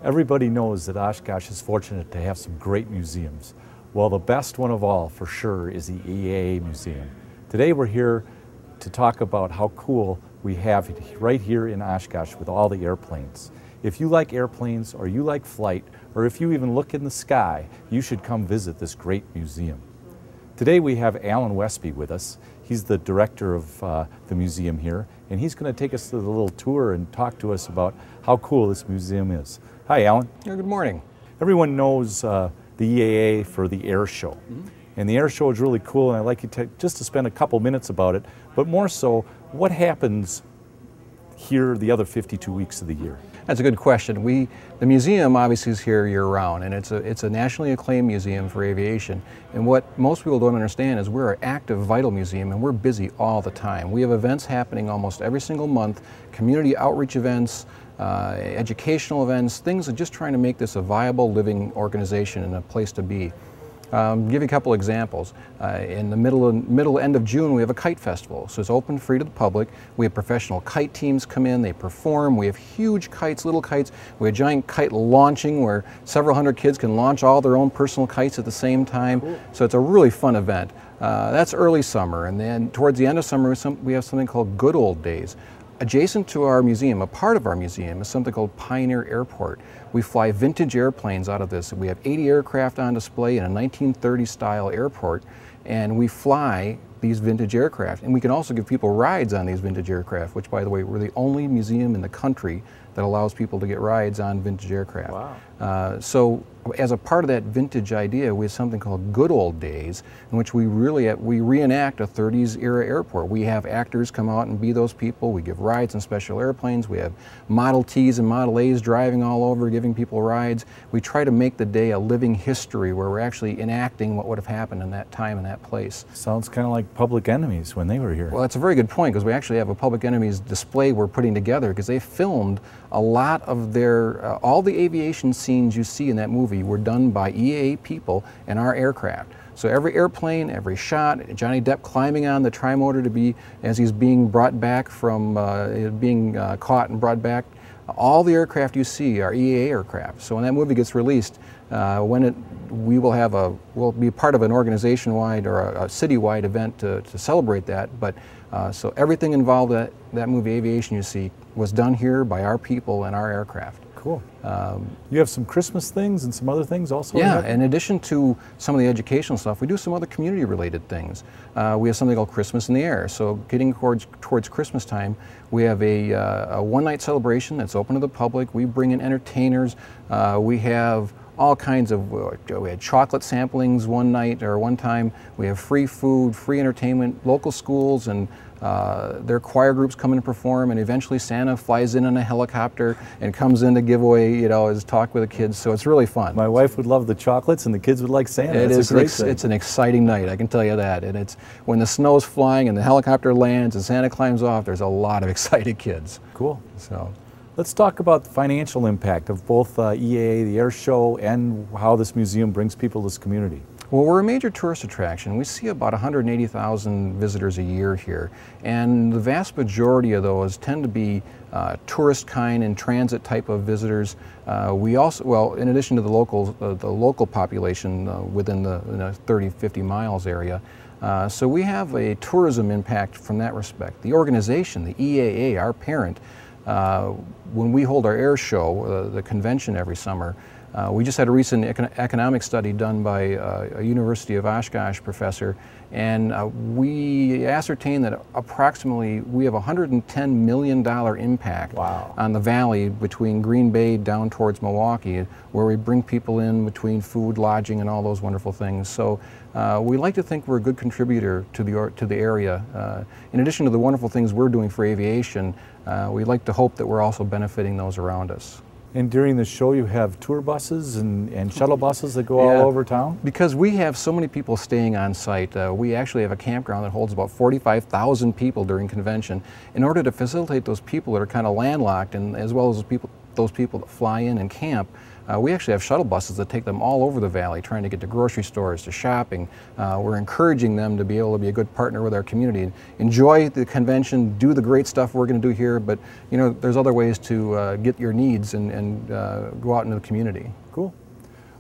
Everybody knows that Oshkosh is fortunate to have some great museums. Well, the best one of all, for sure, is the EAA Museum. Today we're here to talk about how cool we have it right here in Oshkosh with all the airplanes. If you like airplanes, or you like flight, or if you even look in the sky, you should come visit this great museum. Today we have Alan Westby with us. He's the director of the museum here, and he's going to take us through the little tour and talk to us about how cool this museum is. Hi, Alan. Yeah, good morning. Everyone knows the EAA for the air show. And the air show is really cool, and I'd like you just to spend a couple minutes about it, but more so, what happens here the other 52 weeks of the year? That's a good question. The museum obviously is here year-round, and it's a nationally acclaimed museum for aviation. And what most people don't understand is we're an active, vital museum, and we're busy all the time. We have events happening almost every single month, community outreach events, educational events, things of just trying to make this a viable, living organization and a place to be. Give you a couple examples. In the end of June, we have a kite festival. So it's open, free to the public. We have professional kite teams come in, they perform. We have huge kites, little kites. We have giant kite launching where several hundred kids can launch all their own personal kites at the same time. Cool. So it's a really fun event. That's early summer. And then towards the end of summer, we have something called Good Old Days. Adjacent to our museum, a part of our museum, is something called Pioneer Airport. We fly vintage airplanes out of this. We have 80 aircraft on display in a 1930 style airport, and we fly these vintage aircraft. And we can also give people rides on these vintage aircraft, which, by the way, we're the only museum in the country that allows people to get rides on vintage aircraft. Wow. So as a part of that vintage idea, we have something called Good Old Days, in which we reenact a 30s era airport. We have actors come out and be those people. We give rides in special airplanes. We have Model Ts and Model As driving all over, giving people rides. We try to make the day a living history where we're actually enacting what would have happened in that time and that place. Sounds kind of like Public Enemies when they were here. Well, that's a very good point, because we actually have a Public Enemies display we're putting together, because they filmed a lot of their, all the aviation scenes you see in that movie were done by EAA people and our aircraft. So every airplane, every shot, Johnny Depp climbing on the trimotor to be, as he's being brought back from being caught and brought back, all the aircraft you see are EAA aircraft. So when that movie gets released, we'll be part of an organization-wide or a city-wide event to celebrate that. But so everything involved in that movie Aviation you see was done here by our people and our aircraft. Cool. You have some Christmas things and some other things also? Yeah, in addition to some of the educational stuff, we do some other community-related things. We have something called Christmas in the Air. So getting towards Christmas time, we have a one-night celebration that's open to the public. We bring in entertainers. We have all kinds of, we had chocolate samplings one night or one time. We have free food, free entertainment, local schools, and their choir groups come in and perform, and eventually Santa flies in a helicopter and comes in to give away, his talk with the kids. So it's really fun. My wife would love the chocolates, and the kids would like Santa. It's an exciting night, I can tell you that. And it's when the snow's flying and the helicopter lands and Santa climbs off, there's a lot of excited kids. Cool. So let's talk about the financial impact of both EAA, the air show, and how this museum brings people to this community. Well, we're a major tourist attraction. We see about 180,000 visitors a year here, and the vast majority of those tend to be tourist kind and transit type of visitors. We also, well, in addition to the local population within the 30, 50 miles area, so we have a tourism impact from that respect. The organization, the EAA, our parent, when we hold our air show, the convention every summer, we just had a recent economic study done by a University of Oshkosh professor, and we ascertained that approximately we have a $110 million impact on the valley between Green Bay down towards Milwaukee, where we bring people in between food, lodging, and all those wonderful things. So we like to think we're a good contributor to the area. In addition to the wonderful things we're doing for aviation, we like to hope that we're also benefiting those around us. And during the show you have tour buses and shuttle buses that go all over town? Because we have so many people staying on site. We actually have a campground that holds about 45,000 people during convention. In order to facilitate those people that are kind of landlocked, and as well as those people that fly in and camp, We actually have shuttle buses that take them all over the valley, trying to get to grocery stores, to shopping. We're encouraging them to be able to be a good partner with our community. Enjoy the convention, do the great stuff we're going to do here, but you know, there's other ways to get your needs and go out into the community. Cool.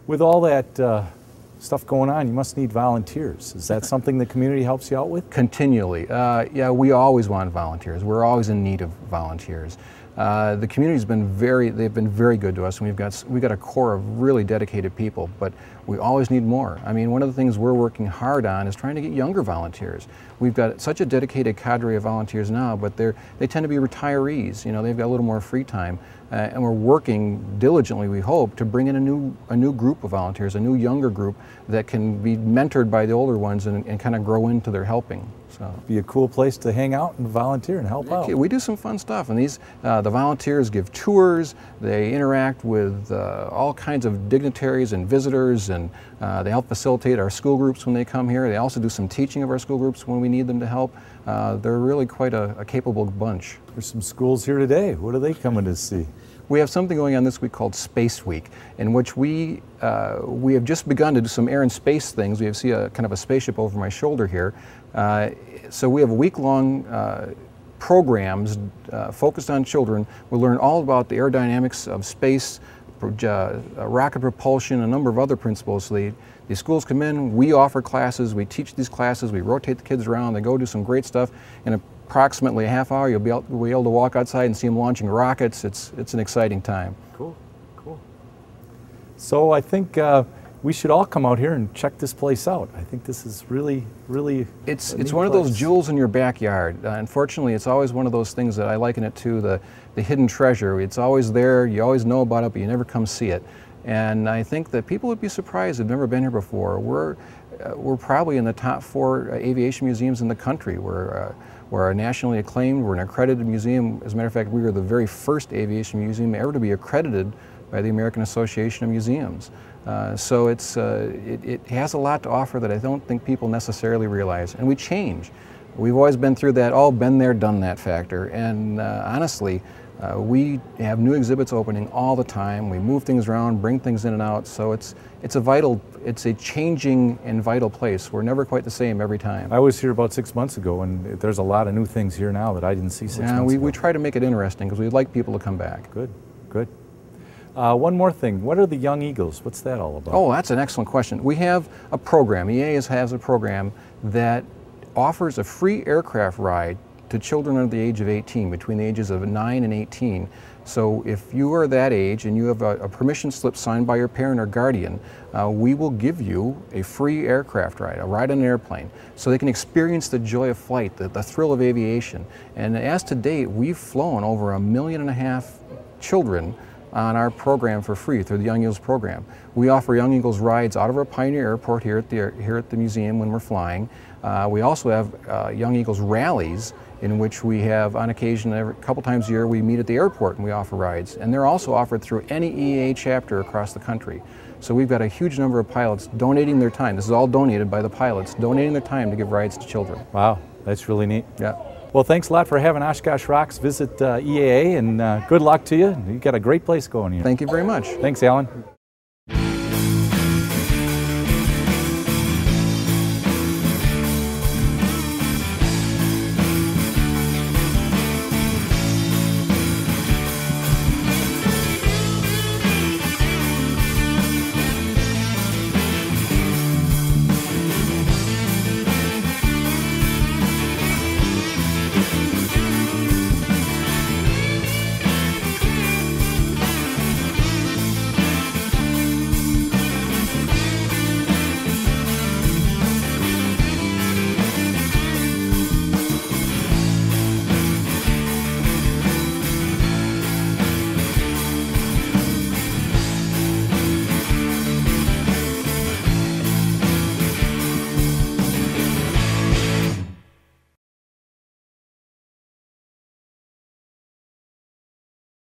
With all that stuff going on, you must need volunteers. Is that something the community helps you out with? Continually. Yeah, we always want volunteers. We're always in need of volunteers. The community's been they've been very good to us, and we've got a core of really dedicated people, but we always need more. I mean, one of the things we're working hard on is trying to get younger volunteers. We've got such a dedicated cadre of volunteers now, but they tend to be retirees. You know, they've got a little more free time, and we're working diligently, we hope, to bring in a new group of volunteers, a new younger group that can be mentored by the older ones and kind of grow into their helping. So be a cool place to hang out and volunteer and help out. We do some fun stuff, and the volunteers give tours. They interact with all kinds of dignitaries and visitors, and they help facilitate our school groups when they come here. They also do some teaching of our school groups when we need them to help. They're really quite a capable bunch. There's some schools here today. What are they coming to see? We have something going on this week called Space Week, in which we have just begun to do some air and space things. We see a kind of a spaceship over my shoulder here. So we have week-long programs focused on children. We'll learn all about the aerodynamics of space, rocket propulsion, a number of other principles. So the schools come in, we offer classes, we teach these classes, we rotate the kids around, they go do some great stuff. In approximately a half hour, you'll be able to walk outside and see them launching rockets. It's an exciting time. Cool, cool. So I think we should all come out here and check this place out. I think this is really, really It's one of those jewels in your backyard. Unfortunately, it's always one of those things that I liken it to the hidden treasure. It's always there, you always know about it, but you never come see it. And I think that people would be surprised who've never been here before. We're probably in the top 4 aviation museums in the country. We're nationally acclaimed, we're an accredited museum. As a matter of fact, we were the very first aviation museum ever to be accredited by the American Association of Museums. So it has a lot to offer that I don't think people necessarily realize. And we change. We've always been through that, been there, done that factor. And honestly, we have new exhibits opening all the time. We move things around, bring things in and out. So it's a changing and vital place. We're never quite the same every time. I was here about 6 months ago, and there's a lot of new things here now that I didn't see 6 months ago. We try to make it interesting because we'd like people to come back. Good, good. One more thing, what are the Young Eagles? What's that all about? Oh, that's an excellent question. We have a program, EAA has a program that offers a free aircraft ride to children under the age of 18, between the ages of 9 and 18. So if you are that age and you have a permission slip signed by your parent or guardian, we will give you a free aircraft ride, a ride on an airplane, so they can experience the joy of flight, the thrill of aviation. And as to date, we've flown over 1.5 million children on our program for free through the Young Eagles program. We offer Young Eagles rides out of our Pioneer Airport here at the museum when we're flying. We also have Young Eagles rallies, in which we have, on occasion, a couple times a year, we meet at the airport and we offer rides. And they're also offered through any EAA chapter across the country. So we've got a huge number of pilots donating their time. This is all donated by the pilots, donating their time to give rides to children. Wow, that's really neat. Yeah. Well, thanks a lot for having Oshkosh Rocks visit EAA, and good luck to you. You've got a great place going here. Thank you very much. Thanks, Alan.